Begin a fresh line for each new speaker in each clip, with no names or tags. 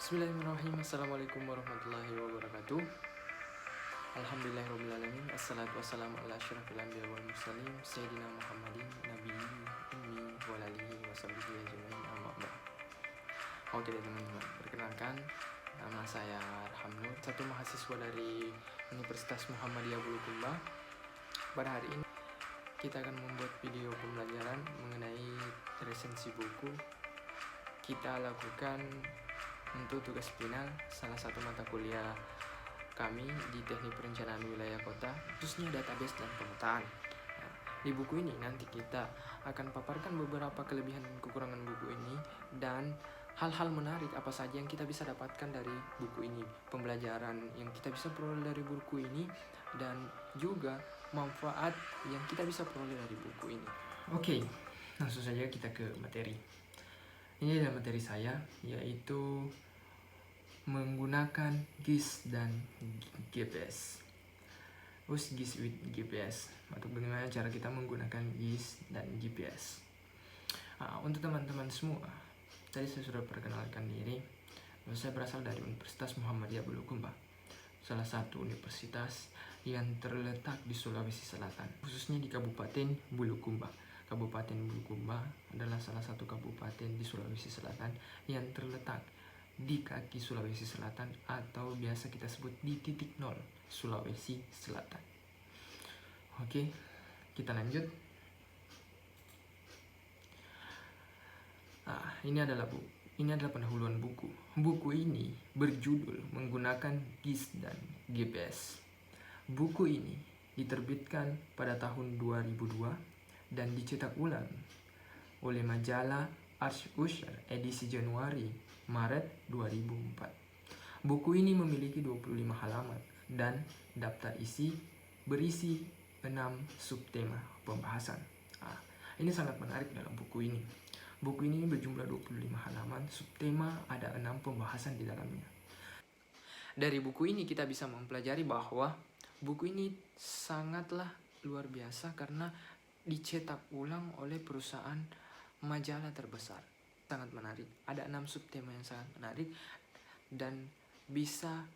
Bismillahirrahmanirrahim. Assalamualaikum warahmatullahi wabarakatuh. Alhamdulillahirrahmanirrahim. Assalatu wassalamu ala asyrafil anbiya wal mursalin Sayyidina Muhammadin Nabiyyi ummi wa alihi wa sahbihi ajma'in amma ba'd. Oke teman-teman, perkenalkan nama saya Arham Nur, satu mahasiswa dari Universitas Muhammadiyah Bulukumba. Pada hari ini kita akan membuat video pembelajaran mengenai resensi buku. Kita lakukan untuk tugas final salah satu mata kuliah kami di Teknik Perencanaan Wilayah Kota, khususnya database dan pemetaan. Nah, di buku ini nanti kita akan paparkan beberapa kelebihan dan kekurangan buku ini dan hal-hal menarik apa saja yang kita bisa dapatkan dari buku ini, pembelajaran yang kita bisa peroleh dari buku ini, dan juga manfaat yang kita bisa peroleh dari buku ini. Oke, langsung saja kita ke materi. Ini adalah materi saya, yaitu menggunakan GIS dan GPS. GIS with GPS, atau bagaimana cara kita menggunakan GIS dan GPS. Untuk teman-teman semua, tadi saya sudah perkenalkan diri. Saya berasal dari Universitas Muhammadiyah Bulukumba, salah satu universitas yang terletak di Sulawesi Selatan, khususnya di Kabupaten Bulukumba. Kabupaten Bulukumba adalah salah satu kabupaten di Sulawesi Selatan yang terletak di kaki Sulawesi Selatan, atau biasa kita sebut di titik nol Sulawesi Selatan. Oke, kita lanjut. Ini adalah pendahuluan buku. Buku ini berjudul Menggunakan GIS dan GPS. Buku ini diterbitkan pada tahun 2002 dan dicetak ulang oleh majalah Arch Usher edisi Januari-Maret 2004. Buku ini memiliki 25 halaman dan daftar isi berisi 6 subtema pembahasan. Ini sangat menarik dalam buku ini. Buku ini berjumlah 25 halaman, subtema ada 6 pembahasan di dalamnya. Dari buku ini kita bisa mempelajari bahwa buku ini sangatlah luar biasa karena dicetak ulang oleh perusahaan majalah terbesar. Sangat menarik. Ada 6 subtema yang sangat menarik dan bisa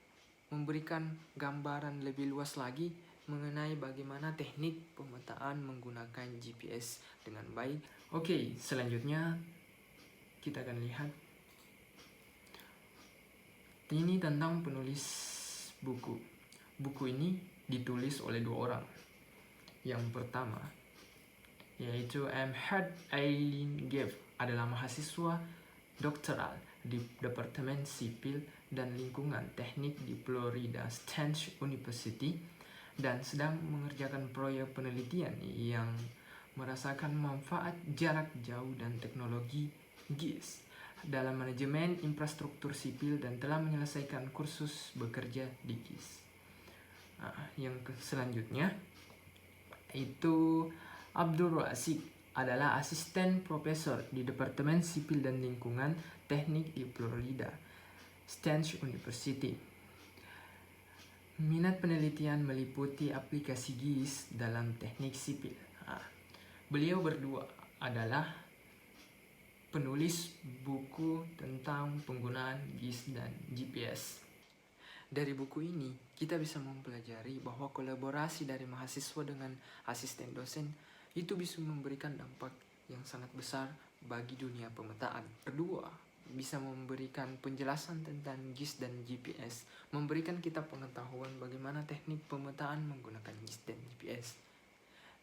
memberikan gambaran lebih luas lagi mengenai bagaimana teknik pemetaan menggunakan GPS dengan baik. Oke, selanjutnya kita akan lihat ini tentang penulis buku. Buku ini ditulis oleh 2 orang. Yang pertama yaitu Hart Eileen Geff, adalah mahasiswa doktoral di Departemen Sipil dan Lingkungan Teknik di Florida State University dan sedang mengerjakan proyek penelitian yang merasakan manfaat jarak jauh dan teknologi GIS dalam manajemen infrastruktur sipil dan telah menyelesaikan kursus bekerja di GIS. Yang selanjutnya itu Abdul Rasik, adalah asisten profesor di Departemen Sipil dan Lingkungan Teknik di Florida State University. Minat penelitian meliputi aplikasi GIS dalam teknik sipil. Beliau berdua adalah penulis buku tentang penggunaan GIS dan GPS. Dari buku ini kita bisa mempelajari bahwa kolaborasi dari mahasiswa dengan asisten dosen itu bisa memberikan dampak yang sangat besar bagi dunia pemetaan. Kedua, bisa memberikan penjelasan tentang GIS dan GPS, memberikan kita pengetahuan bagaimana teknik pemetaan menggunakan GIS dan GPS.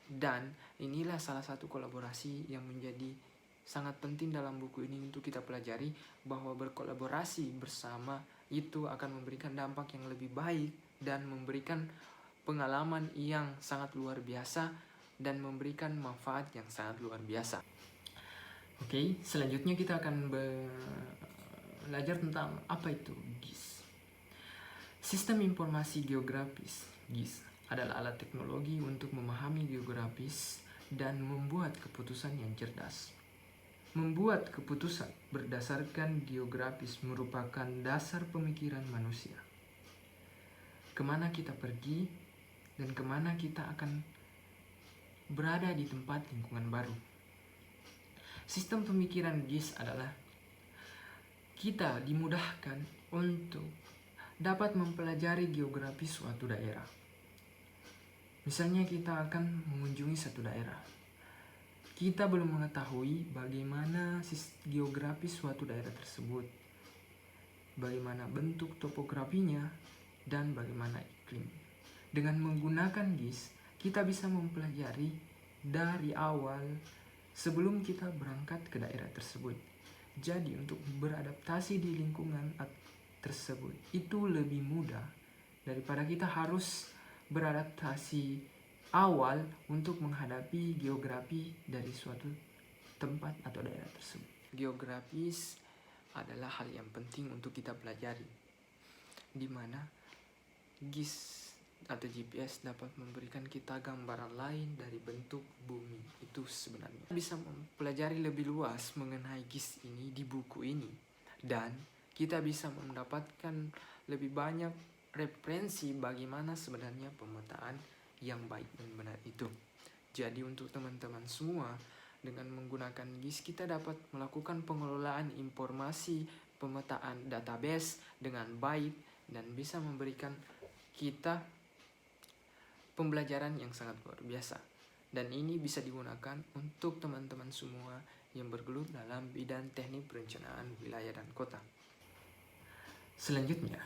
Dan inilah salah satu kolaborasi yang menjadi sangat penting dalam buku ini untuk kita pelajari, bahwa berkolaborasi bersama itu akan memberikan dampak yang lebih baik dan memberikan pengalaman yang sangat luar biasa dan memberikan manfaat yang sangat luar biasa. Oke, selanjutnya kita akan belajar tentang apa itu GIS. Sistem Informasi Geografis GIS adalah alat teknologi untuk memahami geografis dan membuat keputusan yang cerdas. Membuat keputusan berdasarkan geografis merupakan dasar pemikiran manusia. Kemana kita pergi dan kemana kita akan berada di tempat lingkungan baru. Sistem pemikiran GIS adalah
kita dimudahkan untuk dapat mempelajari geografi suatu daerah. Misalnya kita akan mengunjungi satu daerah. Kita belum mengetahui bagaimana geografi suatu daerah tersebut, bagaimana bentuk topografinya, dan bagaimana iklim. Dengan menggunakan GIS, kita bisa mempelajari dari awal sebelum kita berangkat ke daerah tersebut. Jadi untuk beradaptasi di lingkungan tersebut itu lebih mudah daripada kita harus beradaptasi awal untuk menghadapi geografi dari suatu tempat atau daerah tersebut.
Geografis adalah hal yang penting untuk kita pelajari, di mana GIS atau GPS dapat memberikan kita gambaran lain dari bentuk bumi itu sebenarnya. Kita bisa mempelajari lebih luas mengenai GIS ini di buku ini, dan kita bisa mendapatkan lebih banyak referensi bagaimana sebenarnya pemetaan yang baik dan benar itu. Jadi untuk teman-teman semua, dengan menggunakan GIS kita dapat melakukan pengelolaan informasi pemetaan database dengan baik dan bisa memberikan kita pembelajaran yang sangat luar biasa. Dan ini bisa digunakan untuk teman-teman semua yang bergelut dalam bidang teknik perencanaan wilayah dan kota.
Selanjutnya,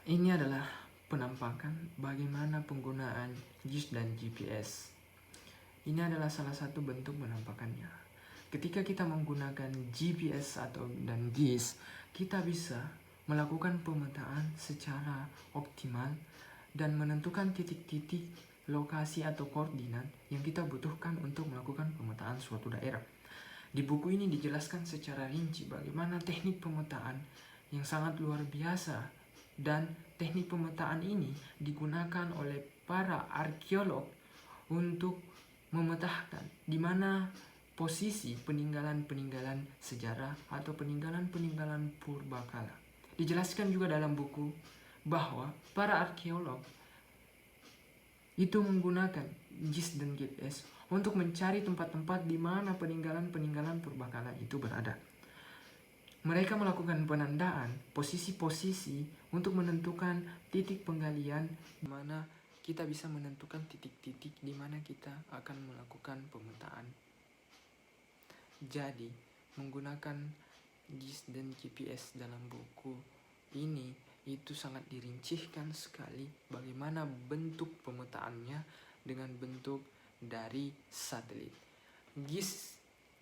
ini adalah penampakan bagaimana penggunaan GIS dan GPS. Ini adalah salah satu bentuk penampakannya. Ketika kita menggunakan GPS dan GIS, kita bisa melakukan pemetaan secara optimal dan menentukan titik-titik lokasi atau koordinat yang kita butuhkan untuk melakukan pemetaan suatu daerah. Di buku ini dijelaskan secara rinci bagaimana teknik pemetaan yang sangat luar biasa, dan teknik pemetaan ini digunakan oleh para arkeolog untuk memetakan di mana posisi peninggalan-peninggalan sejarah atau peninggalan-peninggalan purbakala. Dijelaskan juga dalam buku bahwa para arkeolog itu menggunakan GIS dan GPS untuk mencari tempat-tempat di mana peninggalan-peninggalan purbakala itu berada. Mereka melakukan penandaan posisi-posisi untuk menentukan titik penggalian,
di mana kita bisa menentukan titik-titik di mana kita akan melakukan pemetaan. Jadi, menggunakan GIS dan GPS dalam buku ini itu sangat dirincikan sekali bagaimana bentuk pemetaannya dengan bentuk dari satelit. GIS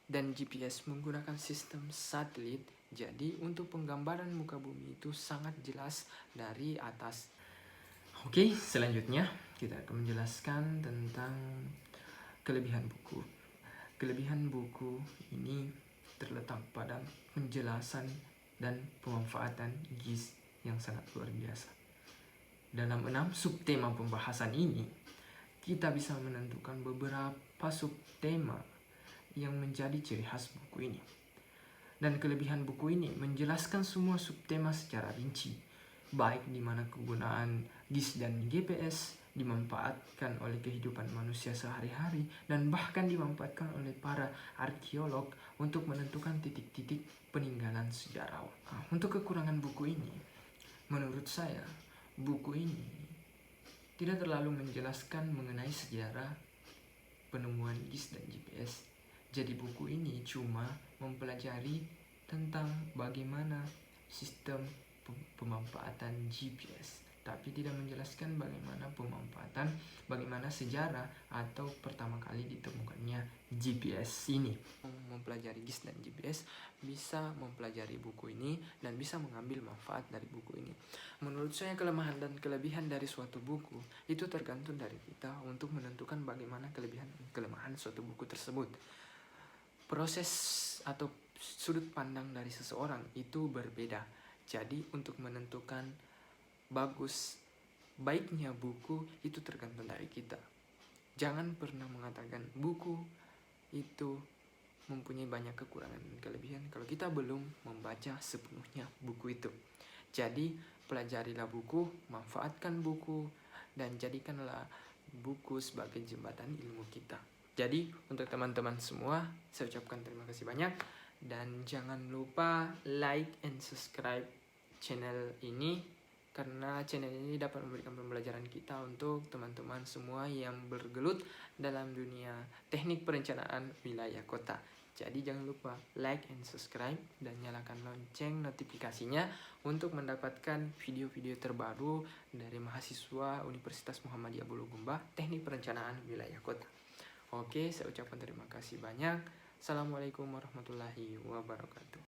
dan GPS menggunakan sistem satelit, jadi untuk penggambaran muka bumi itu sangat jelas dari atas.
Oke, selanjutnya kita akan menjelaskan tentang kelebihan buku. Kelebihan buku ini terletak pada penjelasan dan pemanfaatan GIS yang sangat luar biasa. Dalam 6 subtema pembahasan ini, kita bisa menentukan beberapa subtema yang menjadi ciri khas buku ini. Dan kelebihan buku ini menjelaskan semua subtema secara rinci, baik di mana kegunaan GIS dan GPS dimanfaatkan oleh kehidupan manusia sehari-hari dan bahkan dimanfaatkan oleh para arkeolog untuk menentukan titik-titik peninggalan sejarah. Untuk kekurangan buku ini, menurut saya, buku ini tidak terlalu menjelaskan mengenai sejarah penemuan GIS dan GPS. Jadi buku ini cuma mempelajari tentang bagaimana sistem pemanfaatan GPS, tapi tidak menjelaskan bagaimana sejarah atau pertama kali ditemukannya GPS ini.
Mempelajari GIS dan GPS bisa mempelajari buku ini dan bisa mengambil manfaat dari buku ini. Menurut saya kelemahan dan kelebihan dari suatu buku itu tergantung dari kita untuk menentukan bagaimana kelebihan dan kelemahan suatu buku tersebut. Proses atau sudut pandang dari seseorang itu berbeda. Jadi untuk menentukan baiknya buku itu tergantung dari kita. Jangan pernah mengatakan buku itu mempunyai banyak kekurangan dan kelebihan kalau kita belum membaca sepenuhnya buku itu. Jadi pelajarilah buku, manfaatkan buku, dan jadikanlah buku sebagai jembatan ilmu kita.
Jadi untuk teman-teman semua, saya ucapkan terima kasih banyak. Dan jangan lupa like and subscribe channel ini, karena channel ini dapat memberikan pembelajaran kita untuk teman-teman semua yang bergelut dalam dunia teknik perencanaan wilayah kota. Jadi jangan lupa like and subscribe dan nyalakan lonceng notifikasinya untuk mendapatkan video-video terbaru dari mahasiswa Universitas Muhammadiyah Bulukumba Teknik Perencanaan Wilayah Kota. Oke, saya ucapkan terima kasih banyak. Assalamualaikum warahmatullahi wabarakatuh.